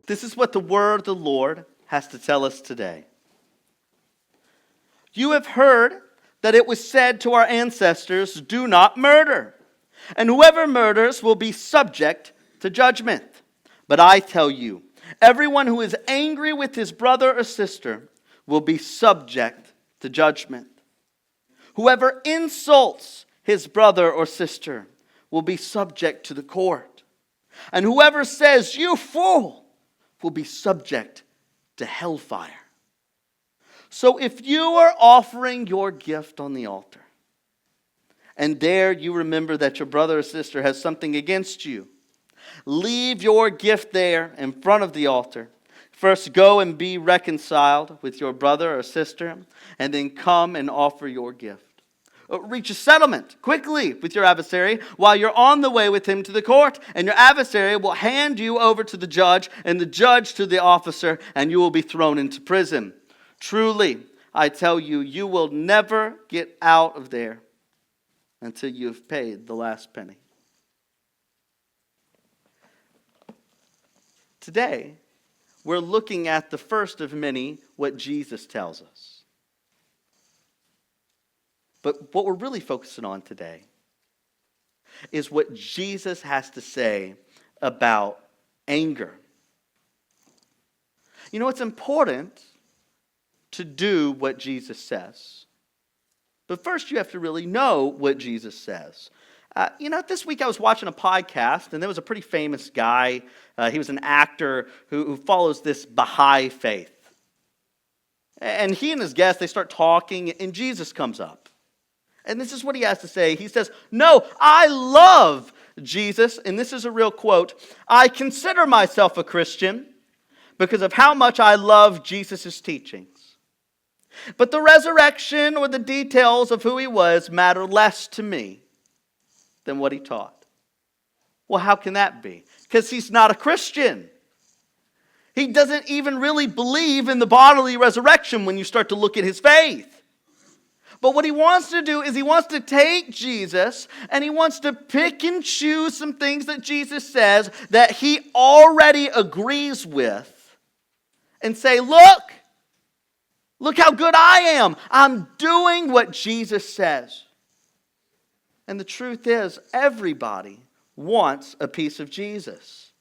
This is what the word of the Lord has to tell us today. You have heard that it was said to our ancestors, "Do not murder. And whoever murders will be subject to judgment." But I tell you, everyone who is angry with his brother or sister will be subject to judgment. Whoever insults his brother or sister will be subject to the court. And whoever says, "You fool," will be subject to hellfire. So if you are offering your gift on the altar, and there you remember that your brother or sister has something against you, leave your gift there in front of the altar. First go and be reconciled with your brother or sister, and then come and offer your gift. Reach a settlement quickly with your adversary while you're on the way with him to the court, and your adversary will hand you over to the judge, and the judge to the officer, and you will be thrown into prison. Truly, I tell you, you will never get out of there until you have paid the last penny. Today, we're looking at the first of many, what Jesus tells us. But what we're really focusing on today is what Jesus has to say about anger. You know, it's important to do what Jesus says. But first you have to really know what Jesus says. This week I was watching a podcast, and there was a pretty famous guy. He was an actor who follows this Baha'i faith. And he and his guest, they start talking, and Jesus comes up. And this is what he has to say. He says, "No, I love Jesus," and this is a real quote, "I consider myself a Christian because of how much I love Jesus' teachings. But the resurrection or the details of who he was matter less to me than what he taught." Well, how can that be? Because he's not a Christian. He doesn't even really believe in the bodily resurrection when you start to look at his faith. But what he wants to do is he wants to take Jesus and he wants to pick and choose some things that Jesus says that he already agrees with and say, look how good I am. I'm doing what Jesus says. And the truth is, everybody wants a piece of Jesus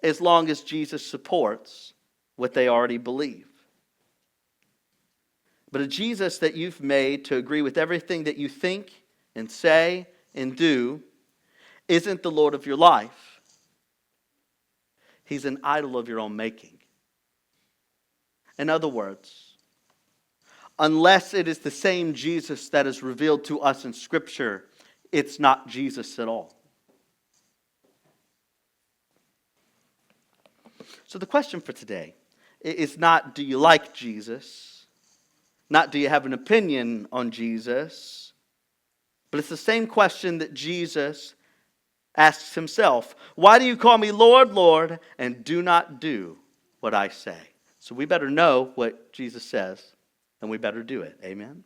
as long as Jesus supports what they already believe. But a Jesus that you've made to agree with everything that you think and say and do isn't the Lord of your life. He's an idol of your own making. In other words, unless it is the same Jesus that is revealed to us in Scripture, it's not Jesus at all. So the question for today is not, do you like Jesus? Not, do you have an opinion on Jesus? But it's the same question that Jesus asks himself. Why do you call me Lord, Lord, and do not do what I say? So we better know what Jesus says, and we better do it. Amen?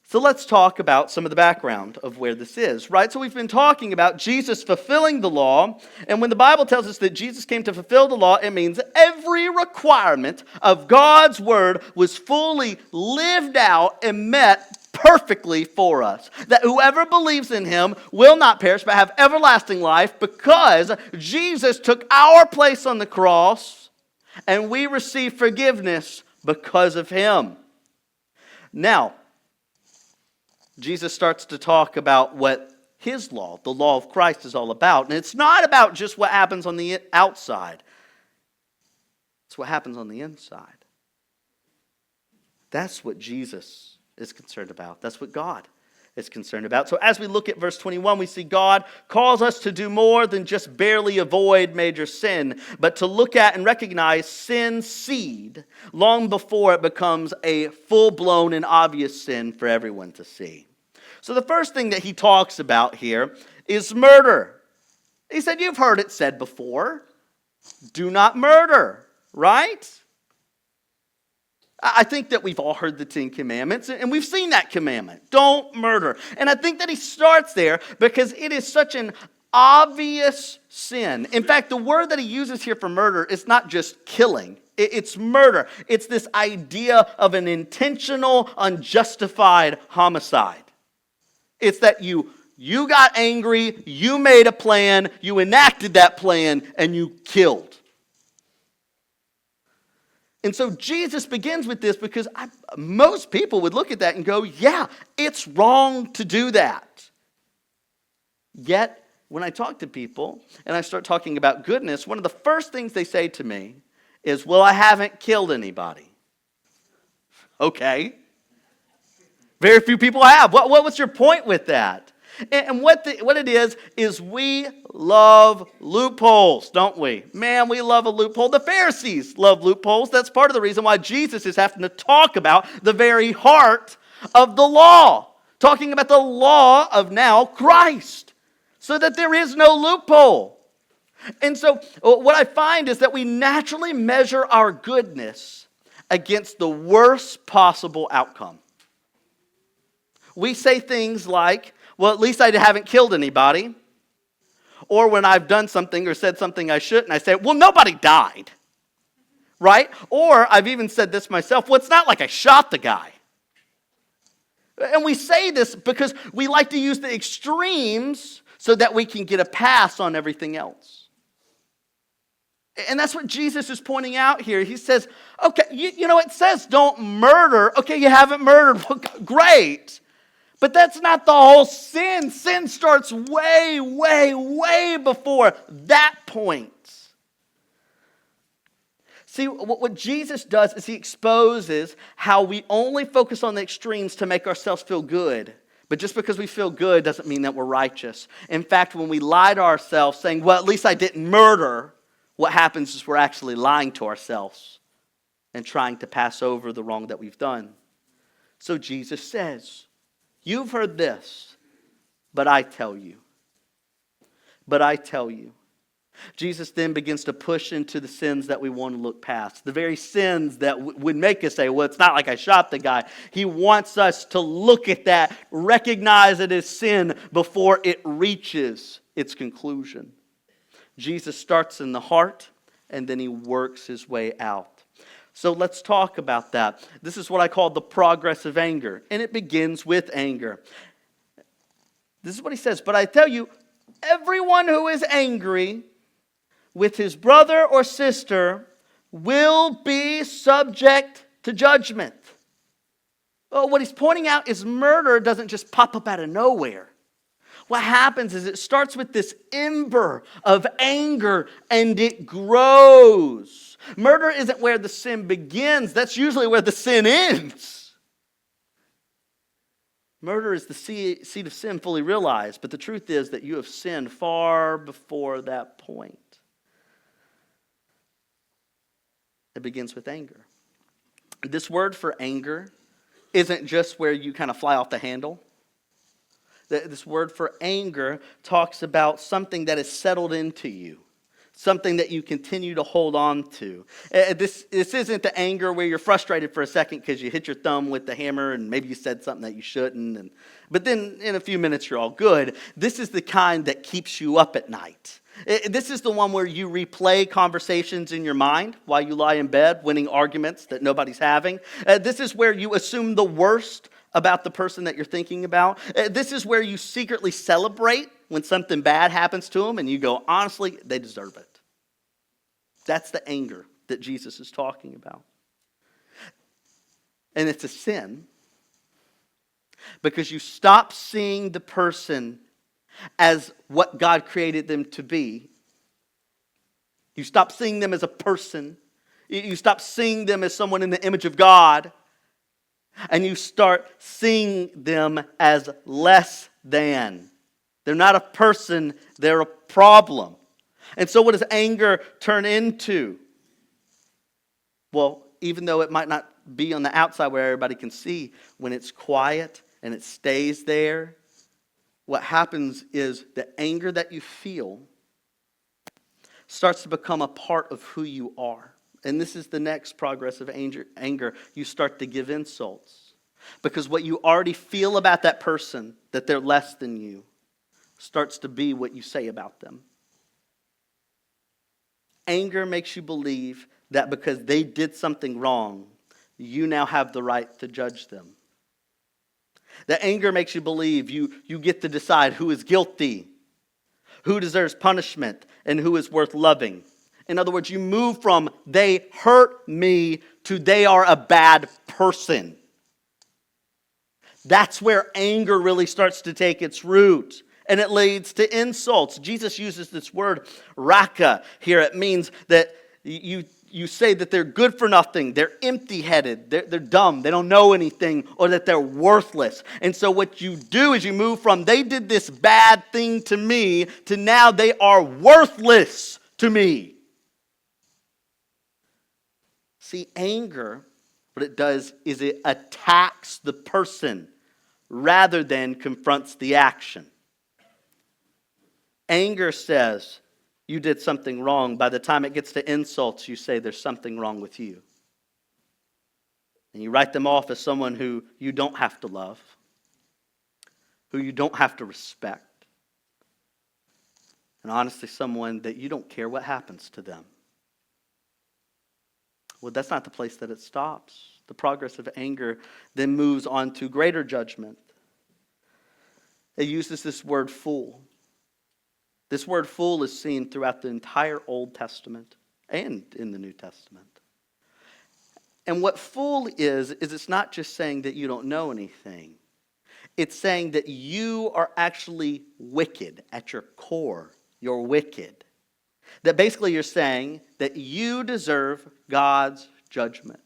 So let's talk about some of the background of where this is, right? So we've been talking about Jesus fulfilling the law, and when the Bible tells us that Jesus came to fulfill the law, it means every requirement of God's word was fully lived out and met perfectly for us. That whoever believes in him will not perish but have everlasting life because Jesus took our place on the cross and we receive forgiveness because of him. Now, Jesus starts to talk about what his law, the law of Christ, is all about. And it's not about just what happens on the outside. It's what happens on the inside. That's what Jesus is concerned about. That's what God is concerned about. So as we look at verse 21, we see God calls us to do more than just barely avoid major sin, but to look at and recognize sin's seed long before it becomes a full-blown and obvious sin for everyone to see. So the first thing that he talks about here is murder. He said, you've heard it said before, do not murder, right? I think that we've all heard the 10 Commandments, and we've seen that commandment. Don't murder. And I think that he starts there because it is such an obvious sin. In fact, the word that he uses here for murder is not just killing. It's murder. It's this idea of an intentional, unjustified homicide. It's that you got angry, you made a plan, you enacted that plan, and you killed. And so Jesus begins with this because most people would look at that and go, yeah, it's wrong to do that. Yet, when I talk to people and I start talking about goodness, one of the first things they say to me is, well, I haven't killed anybody. Okay. Very few people have. What's your point with that? And what it is we love loopholes, don't we? Man, we love a loophole. The Pharisees love loopholes. That's part of the reason why Jesus is having to talk about the very heart of the law. Talking about the law of now Christ. So that there is no loophole. And so what I find is that we naturally measure our goodness against the worst possible outcome. We say things like, well, at least I haven't killed anybody. Or when I've done something or said something I shouldn't, I say, well, nobody died. Right? Or I've even said this myself, well, it's not like I shot the guy. And we say this because we like to use the extremes so that we can get a pass on everything else. And that's what Jesus is pointing out here. He says, okay, you know, it says don't murder. Okay, you haven't murdered. Great. But that's not the whole sin. Sin starts way, way, way before that point. See, what Jesus does is he exposes how we only focus on the extremes to make ourselves feel good. But just because we feel good doesn't mean that we're righteous. In fact, when we lie to ourselves saying, well, at least I didn't murder, what happens is we're actually lying to ourselves and trying to pass over the wrong that we've done. So Jesus says, you've heard this, but I tell you. But I tell you. Jesus then begins to push into the sins that we want to look past. The very sins that would make us say, well, it's not like I shot the guy. He wants us to look at that, recognize it as sin before it reaches its conclusion. Jesus starts in the heart, and then he works his way out. So let's talk about that. This is what I call the progress of anger, and it begins with anger. This is what he says, but I tell you, everyone who is angry with his brother or sister will be subject to judgment. Oh, what he's pointing out is murder doesn't just pop up out of nowhere. What happens is it starts with this ember of anger and it grows. Murder isn't where the sin begins. That's usually where the sin ends. Murder is the seed of sin fully realized, but the truth is that you have sinned far before that point. It begins with anger. This word for anger isn't just where you kind of fly off the handle. This word for anger talks about something that is settled into you. Something that you continue to hold on to. This isn't the anger where you're frustrated for a second because you hit your thumb with the hammer and maybe you said something that you shouldn't. But then in a few minutes you're all good. This is the kind that keeps you up at night. This is the one where you replay conversations in your mind while you lie in bed, winning arguments that nobody's having. This is where you assume the worst about the person that you're thinking about. This is where you secretly celebrate when something bad happens to them and you go, honestly, they deserve it. That's the anger that Jesus is talking about. And it's a sin because you stop seeing the person as what God created them to be. You stop seeing them as a person. You stop seeing them as someone in the image of God. And you start seeing them as less than. They're not a person, they're a problem. And so what does anger turn into? Well, even though it might not be on the outside where everybody can see, when it's quiet and it stays there, what happens is the anger that you feel starts to become a part of who you are. And this is the next progress of anger. You start to give insults. Because what you already feel about that person, that they're less than you, starts to be what you say about them. Anger makes you believe that because they did something wrong, you now have the right to judge them. That anger makes you believe you get to decide who is guilty, who deserves punishment, and who is worth loving. In other words, you move from they hurt me to they are a bad person. That's where anger really starts to take its root. And it leads to insults. Jesus uses this word, raka, here. It means that you say that they're good for nothing, they're empty-headed, they're dumb, they don't know anything, or that they're worthless. And so what you do is you move from they did this bad thing to me to now they are worthless to me. See, anger, what it does is it attacks the person rather than confronts the action. Anger says you did something wrong. By the time it gets to insults, you say there's something wrong with you. And you write them off as someone who you don't have to love, who you don't have to respect, and honestly, someone that you don't care what happens to them. Well, that's not the place that it stops. The progress of anger then moves on to greater judgment. It uses this word fool. This word fool is seen throughout the entire Old Testament and in the New Testament. And what fool is it's not just saying that you don't know anything. It's saying that you are actually wicked at your core. You're wicked. That basically you're saying that you deserve God's judgment.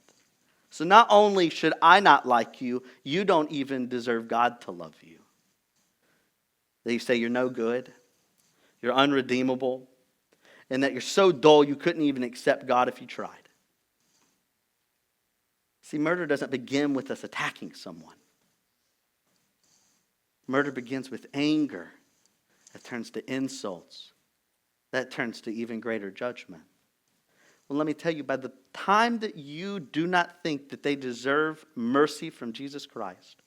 So not only should I not like you, you don't even deserve God to love you. That you say you're no good, you're unredeemable, and that you're so dull you couldn't even accept God if you tried. See, murder doesn't begin with us attacking someone. Murder begins with anger that turns to insults, that turns to even greater judgment. Well, let me tell you, by the time that you do not think that they deserve mercy from Jesus Christ,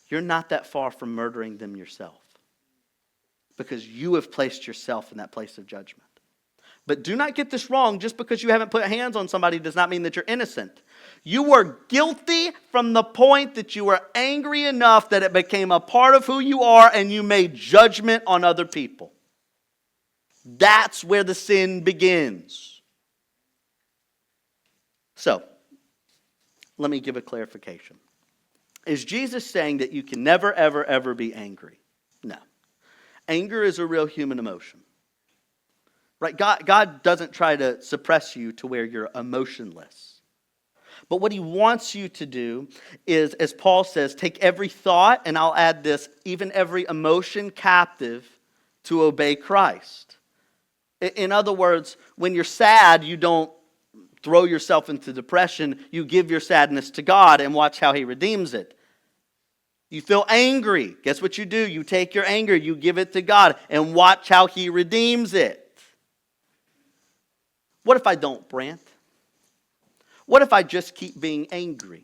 you're not that far from murdering them yourself, because you have placed yourself in that place of judgment. But do not get this wrong. Just because you haven't put hands on somebody does not mean that you're innocent. You were guilty from the point that you were angry enough that it became a part of who you are and you made judgment on other people. That's where the sin begins. So, let me give a clarification. Is Jesus saying that you can never, ever, ever be angry? No. Anger is a real human emotion. Right? God doesn't try to suppress you to where you're emotionless. But what he wants you to do is, as Paul says, take every thought, and I'll add this, even every emotion captive to obey Christ. In other words, when you're sad, you don't throw yourself into depression. You give your sadness to God and watch how he redeems it. You feel angry. Guess what you do? You take your anger, you give it to God, and watch how he redeems it. What if I don't, Brant? What if I just keep being angry?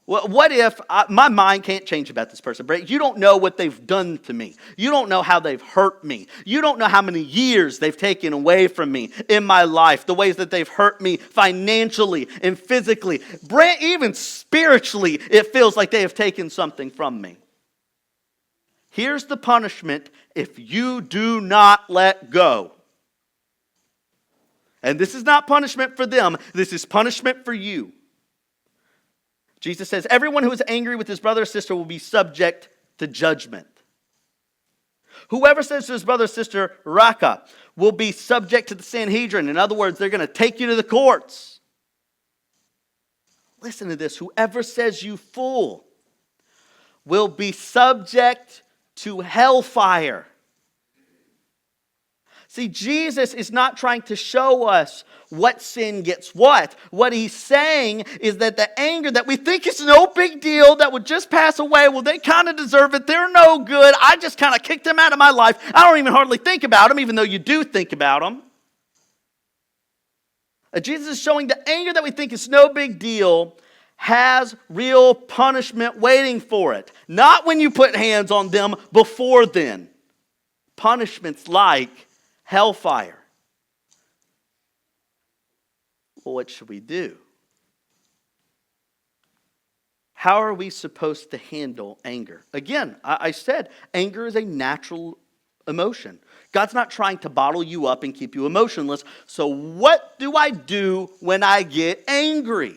What if my mind can't change about this person? Brant, you don't know what they've done to me. You don't know how they've hurt me. You don't know how many years they've taken away from me in my life, the ways that they've hurt me financially and physically. Brant, even spiritually, it feels like they have taken something from me. Here's the punishment if you do not let go. And this is not punishment for them. This is punishment for you. Jesus says, everyone who is angry with his brother or sister will be subject to judgment. Whoever says to his brother or sister, Raka, will be subject to the Sanhedrin. In other words, they're going to take you to the courts. Listen to this. Whoever says you fool will be subject to hellfire. See, Jesus is not trying to show us what sin gets what. What he's saying is that the anger that we think is no big deal, that would just pass away, well, they kind of deserve it. They're no good. I just kind of kicked them out of my life. I don't even hardly think about them, even though you do think about them. Jesus is showing the anger that we think is no big deal has real punishment waiting for it. Not when you put hands on them, before then. punishments like hellfire. Well, what should we do? How are we supposed to handle anger? Again, I said anger is a natural emotion. God's not trying to bottle you up and keep you emotionless. So what do I do when I get angry?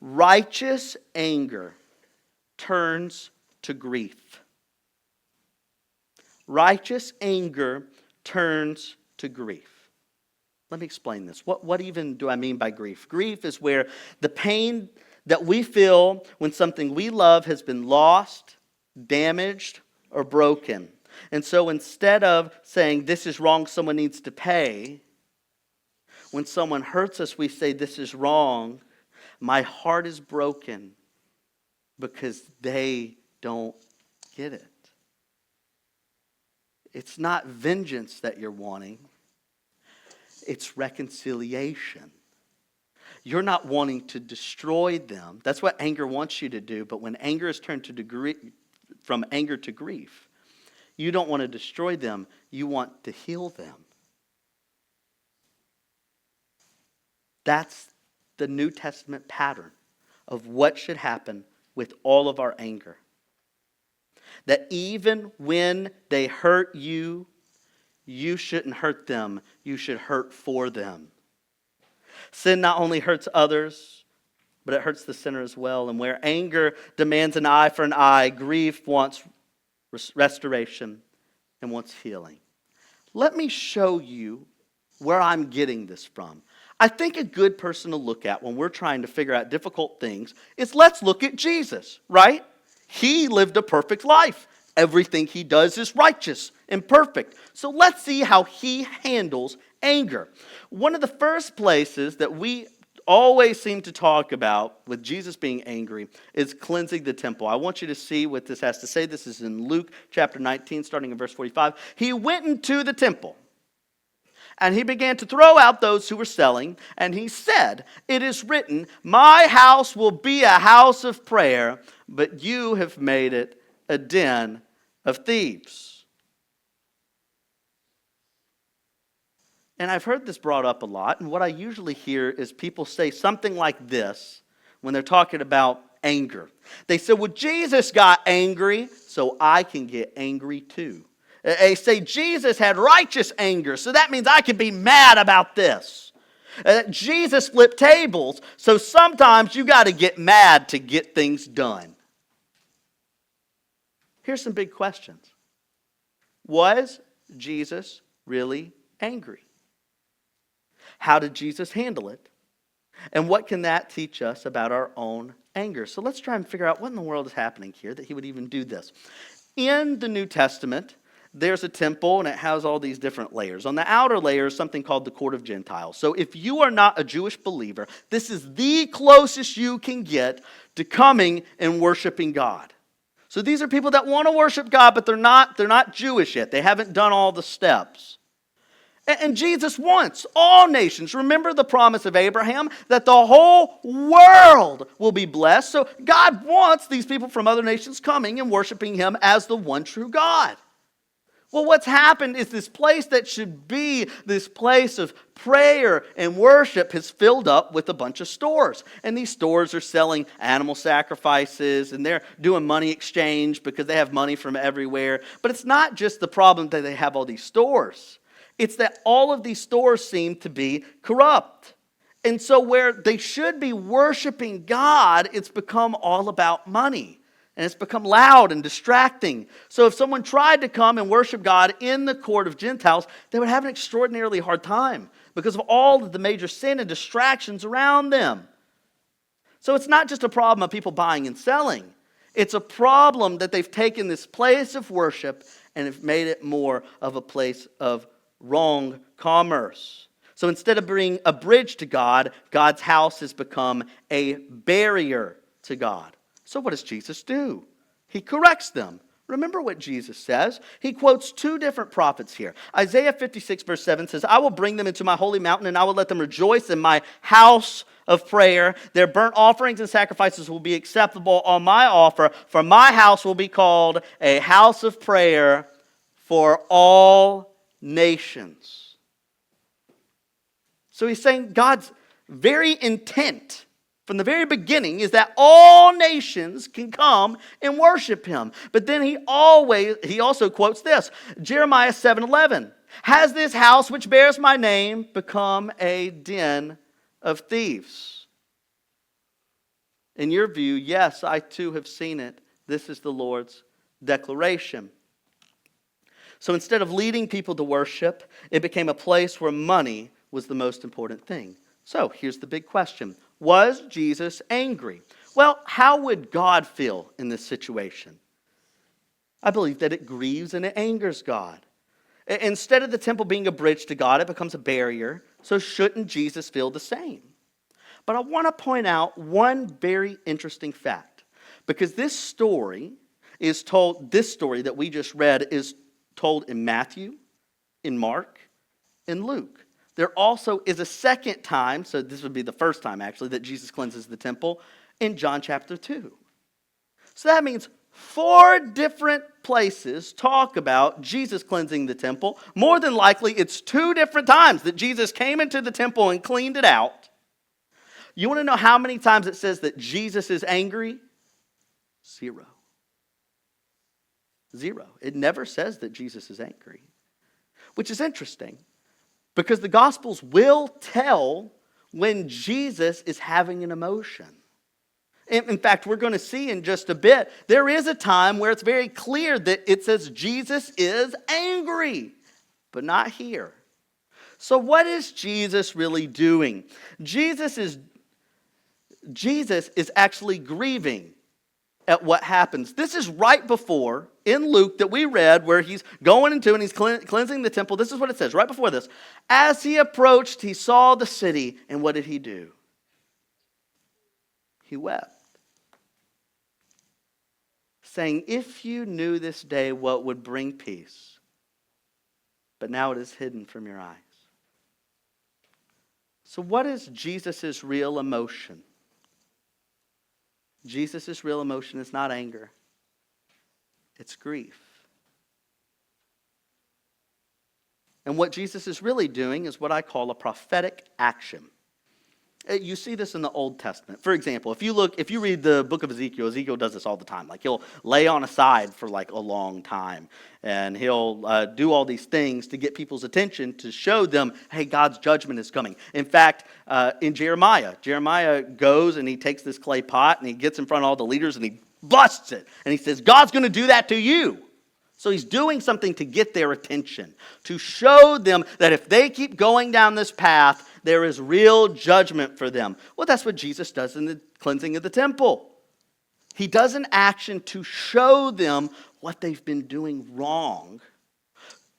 Righteous anger turns to grief. Righteous anger turns to grief. Let me explain this. What even do I mean by grief? Grief is where the pain that we feel when something we love has been lost, damaged, or broken. And so instead of saying, this is wrong, someone needs to pay, when someone hurts us, we say, this is wrong, my heart is broken because they don't get it. It's not vengeance that you're wanting. It's reconciliation. You're not wanting to destroy them. That's what anger wants you to do. But when anger is turned from anger to grief, you don't want to destroy them. You want to heal them. That's the New Testament pattern of what should happen with all of our anger. That even when they hurt you, you shouldn't hurt them. You should hurt for them. Sin not only hurts others, but it hurts the sinner as well. And where anger demands an eye for an eye, grief wants restoration and wants healing. Let me show you where I'm getting this from. I think a good person to look at when we're trying to figure out difficult things is let's look at Jesus, right? He lived a perfect life. Everything he does is righteous and perfect. So let's see how he handles anger. One of the first places that we always seem to talk about with Jesus being angry is cleansing the temple. I want you to see what this has to say. This is in Luke chapter 19, starting in verse 45. He went into the temple, and he began to throw out those who were selling, and he said, "It is written, my house will be a house of prayer, but you have made it a den of thieves." And I've heard this brought up a lot, and what I usually hear is people say something like this when they're talking about anger. They say, well, Jesus got angry, so I can get angry too. They say Jesus had righteous anger, so that means I can be mad about this. Jesus flipped tables, so sometimes you got to get mad to get things done. Here's some big questions. Was Jesus really angry? How did Jesus handle it? And what can that teach us about our own anger? So let's try and figure out what in the world is happening here that he would even do this. In the New Testament, there's a temple and it has all these different layers. On the outer layer is something called the court of Gentiles. So if you are not a Jewish believer, this is the closest you can get to coming and worshiping God. So these are people that want to worship God, but they're not Jewish yet. They haven't done all the steps. And Jesus wants all nations. Remember the promise of Abraham that the whole world will be blessed. So God wants these people from other nations coming and worshiping him as the one true God. Well, what's happened is this place that should be this place of prayer and worship has filled up with a bunch of stores. And these stores are selling animal sacrifices and they're doing money exchange because they have money from everywhere. But it's not just the problem that they have all these stores. It's that all of these stores seem to be corrupt. And so where they should be worshiping God, it's become all about money. And it's become loud and distracting. So if someone tried to come and worship God in the court of Gentiles, they would have an extraordinarily hard time because of all of the major sin and distractions around them. So it's not just a problem of people buying and selling. It's a problem that they've taken this place of worship and have made it more of a place of wrong commerce. So instead of being a bridge to God, God's house has become a barrier to God. So what does Jesus do? He corrects them. Remember what Jesus says. He quotes two different prophets here. Isaiah 56 verse 7 says, "I will bring them into my holy mountain and I will let them rejoice in my house of prayer. Their burnt offerings and sacrifices will be acceptable on my offer, for my house will be called a house of prayer for all nations. So he's saying God's very intent from the very beginning is that all nations can come and worship him. But then he also quotes this, Jeremiah 7:11. Has this house which bears my name become a den of thieves? In your view, yes, I too have seen it. This is the Lord's declaration. So instead of leading people to worship, it became a place where money was the most important thing. So here's the big question. Was Jesus angry? Well, how would God feel in this situation? I believe that it grieves and it angers God. Instead of the temple being a bridge to God, it becomes a barrier. So shouldn't Jesus feel the same? But I want to point out one very interesting fact. Because this story that we just read is told in Matthew, in Mark, in Luke. There also is a second time, so this would be the first time actually, that Jesus cleanses the temple in John chapter 2. So that means 4 different places talk about Jesus cleansing the temple. More than likely, it's 2 different times that Jesus came into the temple and cleaned it out. You want to know how many times it says that Jesus is angry? 0. 0. It never says that Jesus is angry, which is interesting because the Gospels will tell when Jesus is having an emotion. In fact, we're going to see in just a bit, there is a time where it's very clear that it says Jesus is angry, but not here. So what is Jesus really doing? Jesus is actually grieving at what happens. This is right before, in Luke that we read, where he's going into and he's cleansing the temple. This is what it says right before this. As he approached, he saw the city, and what did he do? He wept, saying, if you knew this day what would bring peace, but now it is hidden from your eyes. So what is Jesus' real emotion? Jesus' real emotion is not anger. It's grief. And what Jesus is really doing is what I call a prophetic action. You see this in the Old Testament. For example, if you read the book of Ezekiel, Ezekiel does this all the time. Like he'll lay on a side for like a long time. And he'll do all these things to get people's attention to show them, hey, God's judgment is coming. In fact, in Jeremiah goes and he takes this clay pot and he gets in front of all the leaders and he busts it. And he says, God's going to do that to you. So he's doing something to get their attention, to show them that if they keep going down this path, there is real judgment for them. Well, that's what Jesus does in the cleansing of the temple. He does an action to show them what they've been doing wrong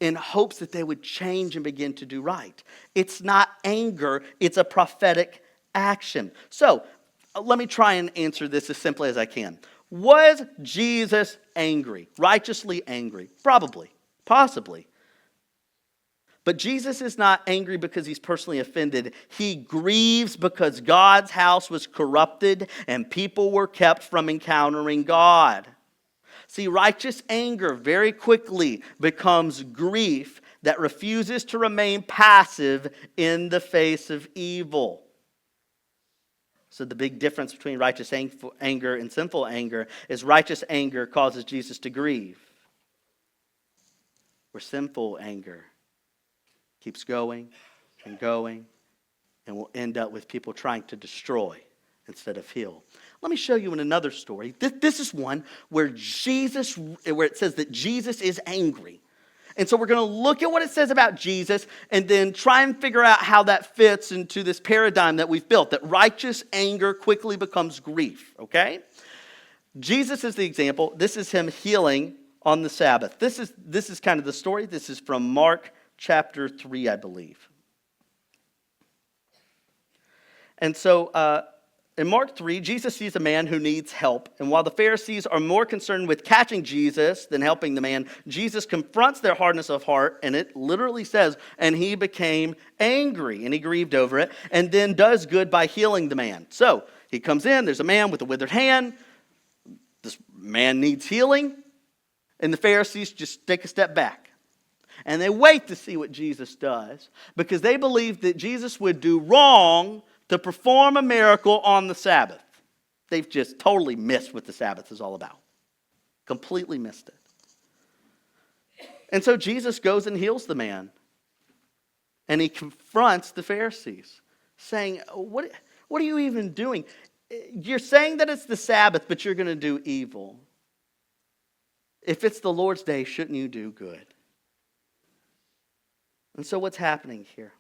in hopes that they would change and begin to do right. It's not anger, it's a prophetic action. So, let me try and answer this as simply as I can. Was Jesus angry? Righteously angry? Probably. Possibly. But Jesus is not angry because he's personally offended. He grieves because God's house was corrupted and people were kept from encountering God. See, righteous anger very quickly becomes grief that refuses to remain passive in the face of evil. So the big difference between righteous anger and sinful anger is righteous anger causes Jesus to grieve, where sinful anger keeps going and going and will end up with people trying to destroy instead of heal. Let me show you in another story. This is one where it says that Jesus is angry. And so we're going to look at what it says about Jesus and then try and figure out how that fits into this paradigm that we've built, that righteous anger quickly becomes grief, okay? Jesus is the example. This is him healing on the Sabbath. This is kind of the story. This is from Mark chapter 3, I believe. And so in Mark 3, Jesus sees a man who needs help. And while the Pharisees are more concerned with catching Jesus than helping the man, Jesus confronts their hardness of heart. And it literally says, and he became angry and he grieved over it and then does good by healing the man. So he comes in, there's a man with a withered hand. This man needs healing. And the Pharisees just take a step back. And they wait to see what Jesus does because they believe that Jesus would do wrong to perform a miracle on the Sabbath. They've just totally missed what the Sabbath is all about. Completely missed it. And so Jesus goes and heals the man. And he confronts the Pharisees, saying, what are you even doing? You're saying that it's the Sabbath, but you're going to do evil. If it's the Lord's day, shouldn't you do good? And so what's happening here?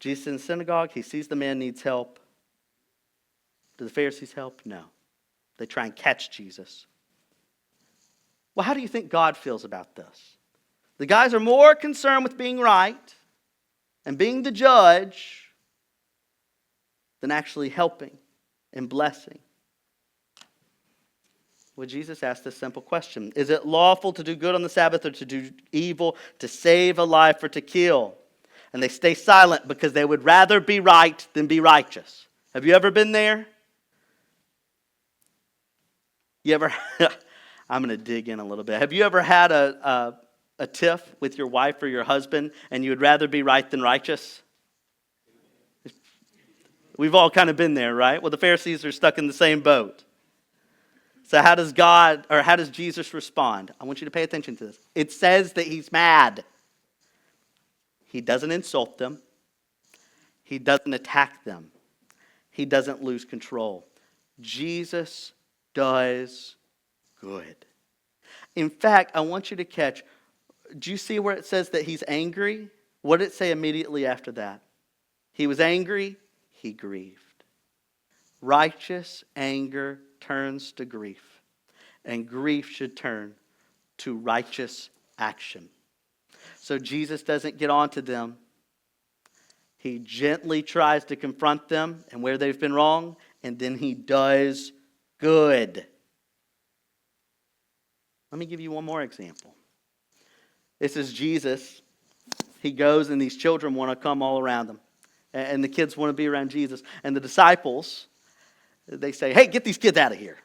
Jesus is in the synagogue. He sees the man needs help. Do the Pharisees help? No. They try and catch Jesus. Well, how do you think God feels about this? The guys are more concerned with being right and being the judge than actually helping and blessing. Well, Jesus asked this simple question. Is it lawful to do good on the Sabbath or to do evil, to save a life or to kill? And they stay silent because they would rather be right than be righteous. Have you ever been there? You ever, I'm going to dig in a little bit. Have you ever had a tiff with your wife or your husband and you would rather be right than righteous? We've all kind of been there, right? Well, the Pharisees are stuck in the same boat. So how does Jesus respond? I want you to pay attention to this. It says that he's mad. He doesn't insult them. He doesn't attack them. He doesn't lose control. Jesus does good. In fact, I want you to catch, do you see where it says that he's angry? What did it say immediately after that? He was angry, he grieved. Righteous anger turns to grief, and grief should turn to righteous action. So Jesus doesn't get on to them. He gently tries to confront them and where they've been wrong, and then he does good. Let me give you one more example. This is Jesus. He goes and these children want to come all around him. And the kids want to be around Jesus. And the disciples, they say, hey, get these kids out of here.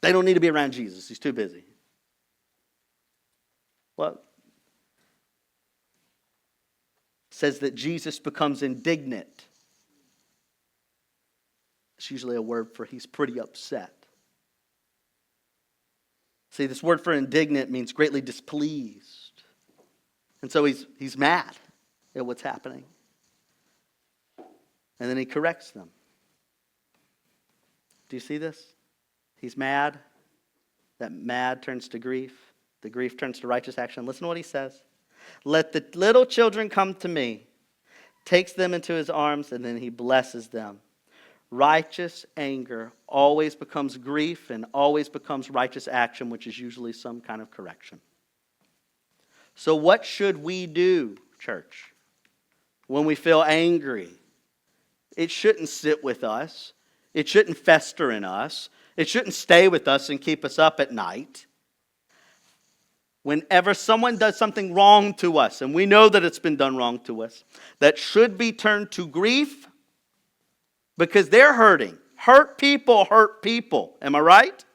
They don't need to be around Jesus. He's too busy. Well, it says that Jesus becomes indignant. It's usually a word for he's pretty upset. See, this word for indignant means greatly displeased. And so he's mad at what's happening. And then he corrects them. Do you see this? He's mad. That mad turns to grief. The grief turns to righteous action. Listen to what he says. Let the little children come to me. Takes them into his arms, and then he blesses them. Righteous anger always becomes grief and always becomes righteous action, which is usually some kind of correction. So what should we do, church, when we feel angry? It shouldn't sit with us. It shouldn't fester in us. It shouldn't stay with us and keep us up at night. Whenever someone does something wrong to us, and we know that it's been done wrong to us, that should be turned to grief because they're hurting. Hurt people. Am I right?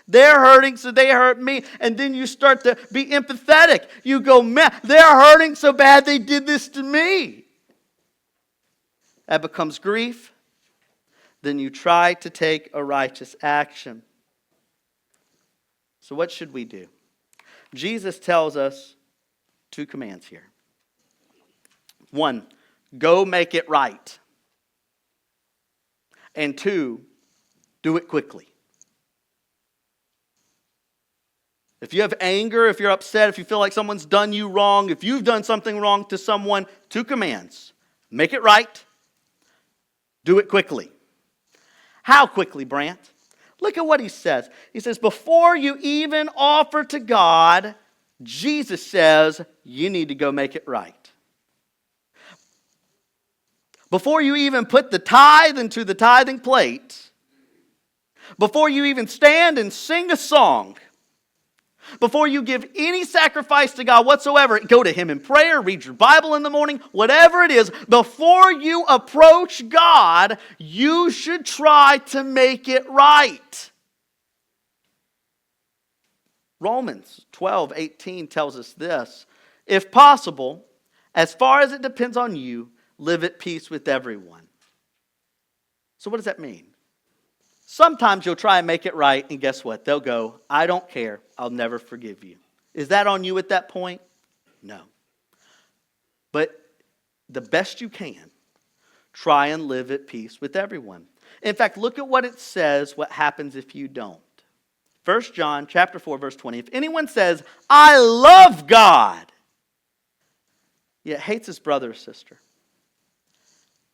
They're hurting, so they hurt me. And then you start to be empathetic. You go, man, they're hurting so bad they did this to me. That becomes grief. Then you try to take a righteous action. So what should we do? Jesus tells us 2 commands here. 1, go make it right. And 2, do it quickly. If you have anger, if you're upset, if you feel like someone's done you wrong, if you've done something wrong to someone, 2 commands. Make it right. Do it quickly. How quickly, Brant? Look at what he says. He says, before you even offer to God, Jesus says, you need to go make it right. Before you even put the tithe into the tithing plate, before you even stand and sing a song, before you give any sacrifice to God whatsoever, go to Him in prayer, read your Bible in the morning, whatever it is, before you approach God, you should try to make it right. Romans 12:18 tells us this. If possible, as far as it depends on you, live at peace with everyone. So what does that mean? Sometimes you'll try and make it right, and guess what? They'll go, I don't care. I'll never forgive you. Is that on you at that point? No. But the best you can, try and live at peace with everyone. In fact, look at what it says, what happens if you don't. 1 John chapter 4, verse 20. If anyone says, I love God, yet hates his brother or sister,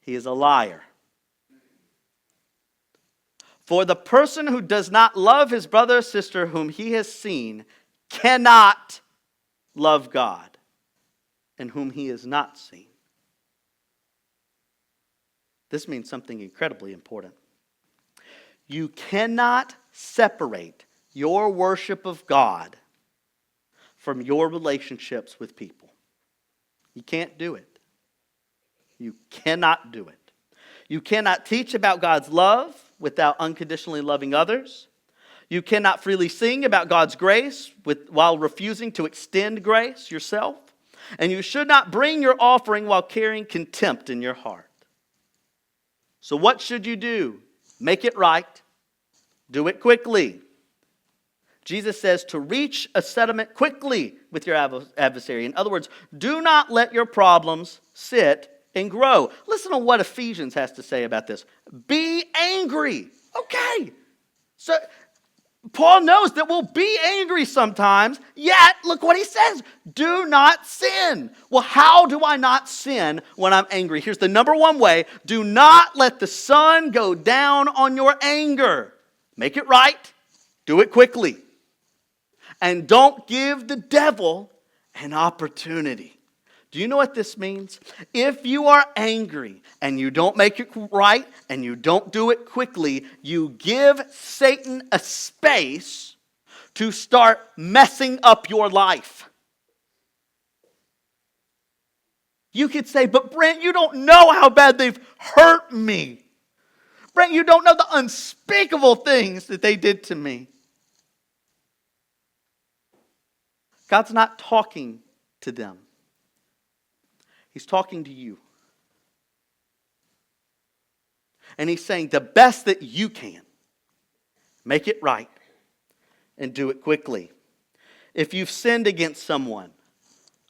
he is a liar. For the person who does not love his brother or sister whom he has seen cannot love God and whom he has not seen. This means something incredibly important. You cannot separate your worship of God from your relationships with people. You can't do it. You cannot do it. You cannot teach about God's love without unconditionally loving others. You cannot freely sing about God's grace while refusing to extend grace yourself. And you should not bring your offering while carrying contempt in your heart. So what should you do? Make it right. Do it quickly. Jesus says to reach a settlement quickly with your adversary. In other words, do not let your problems sit and grow. Listen to what Ephesians has to say about this. Be angry. Okay. So Paul knows that we'll be angry sometimes, yet look what he says. Do not sin. Well, how do I not sin when I'm angry? Here's the number one way. Do not let the sun go down on your anger. Make it right. Do it quickly. And don't give the devil an opportunity. Do you know what this means? If you are angry and you don't make it right and you don't do it quickly, you give Satan a space to start messing up your life. You could say, but Brent, you don't know how bad they've hurt me. Brent, you don't know the unspeakable things that they did to me. God's not talking to them. He's talking to you. And he's saying the best that you can. Make it right. And do it quickly. If you've sinned against someone,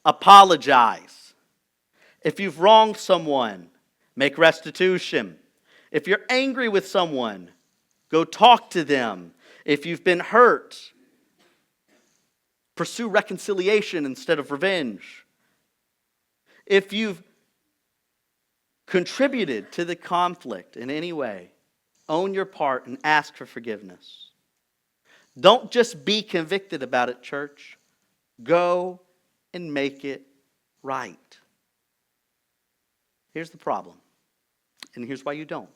apologize. If you've wronged someone, make restitution. If you're angry with someone, go talk to them. If you've been hurt, pursue reconciliation instead of revenge. If you've contributed to the conflict in any way, own your part and ask for forgiveness. Don't just be convicted about it, church. Go and make it right. Here's the problem, and here's why you don't.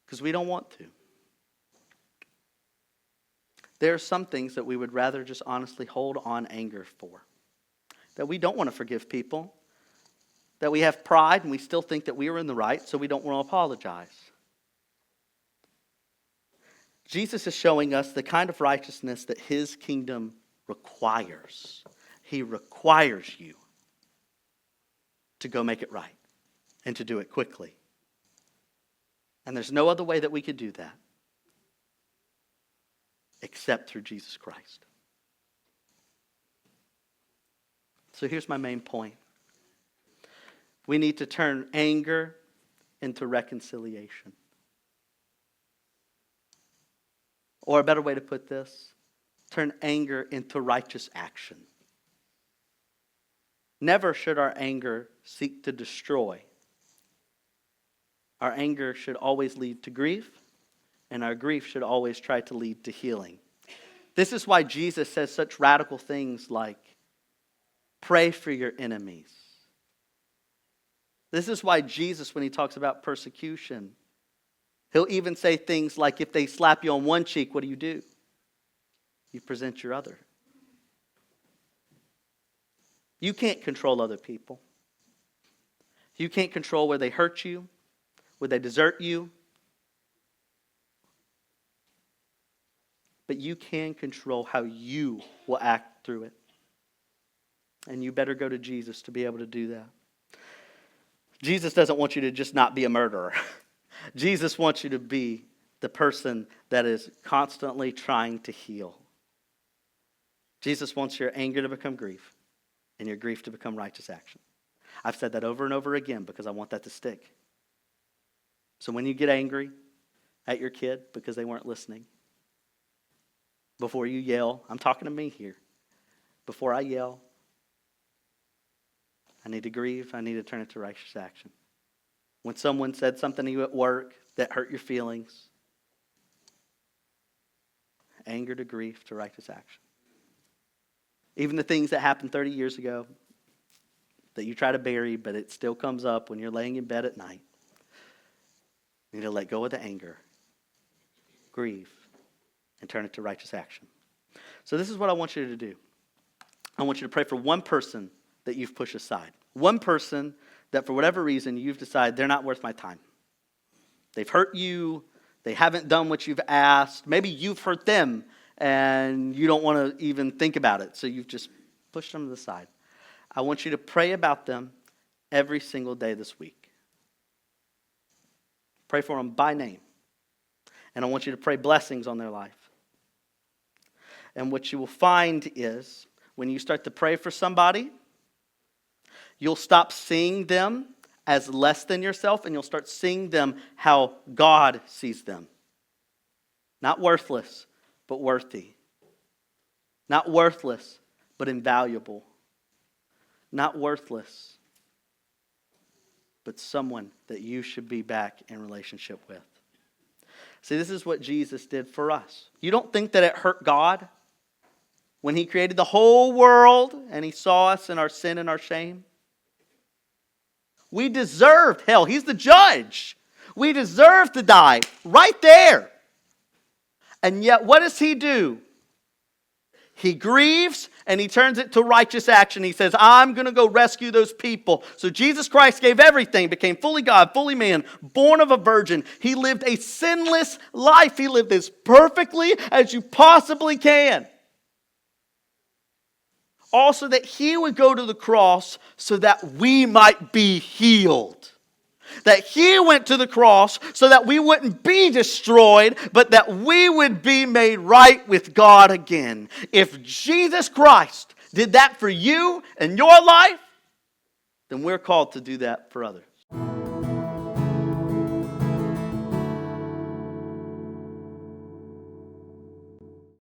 Because we don't want to. There are some things that we would rather just honestly hold on anger for. That we don't want to forgive people. That we have pride and we still think that we are in the right, so we don't want to apologize. Jesus is showing us the kind of righteousness that his kingdom requires. He requires you to go make it right and to do it quickly. And there's no other way that we could do that except through Jesus Christ. So here's my main point. We need to turn anger into reconciliation. Or a better way to put this, turn anger into righteous action. Never should our anger seek to destroy. Our anger should always lead to grief, and our grief should always try to lead to healing. This is why Jesus says such radical things like, pray for your enemies. This is why Jesus, when he talks about persecution, he'll even say things like, if they slap you on one cheek, what do? You present your other. You can't control other people. You can't control where they hurt you, where they desert you. but you can control how you will act through it. And you better go to Jesus to be able to do that. Jesus doesn't want you to just not be a murderer. Jesus wants you to be the person that is constantly trying to heal. Jesus wants your anger to become grief and your grief to become righteous action. I've said that over and over again because I want that to stick. So when you get angry at your kid because they weren't listening, before you yell, I'm talking to me here. Before I yell, I need to grieve. I need to turn it to righteous action. When someone said something to you at work that hurt your feelings, anger to grief to righteous action. Even the things that happened 30 years ago that you try to bury, but it still comes up when you're laying in bed at night. You need to let go of the anger, grieve, and turn it to righteous action. So this is what I want you to do. I want you to pray for one person that you've pushed aside. One person that for whatever reason you've decided they're not worth my time. They've hurt you. They haven't done what you've asked. Maybe you've hurt them and you don't want to even think about it. So you've just pushed them to the side. I want you to pray about them every single day this week. Pray for them by name. And I want you to pray blessings on their life. And what you will find is when you start to pray for somebody, you'll stop seeing them as less than yourself, and you'll start seeing them how God sees them. Not worthless, but worthy. Not worthless, but invaluable. Not worthless, but someone that you should be back in relationship with. See, this is what Jesus did for us. You don't think that it hurt God when He created the whole world and He saw us in our sin and our shame? We deserved hell. He's the judge. We deserve to die right there. And yet, what does He do? He grieves and He turns it to righteous action. He says, I'm going to go rescue those people. So Jesus Christ gave everything, became fully God, fully man, born of a virgin. He lived a sinless life. He lived as perfectly as you possibly can. Also that He would go to the cross so that we might be healed. That He went to the cross so that we wouldn't be destroyed, but that we would be made right with God again. If Jesus Christ did that for you and your life, then we're called to do that for others.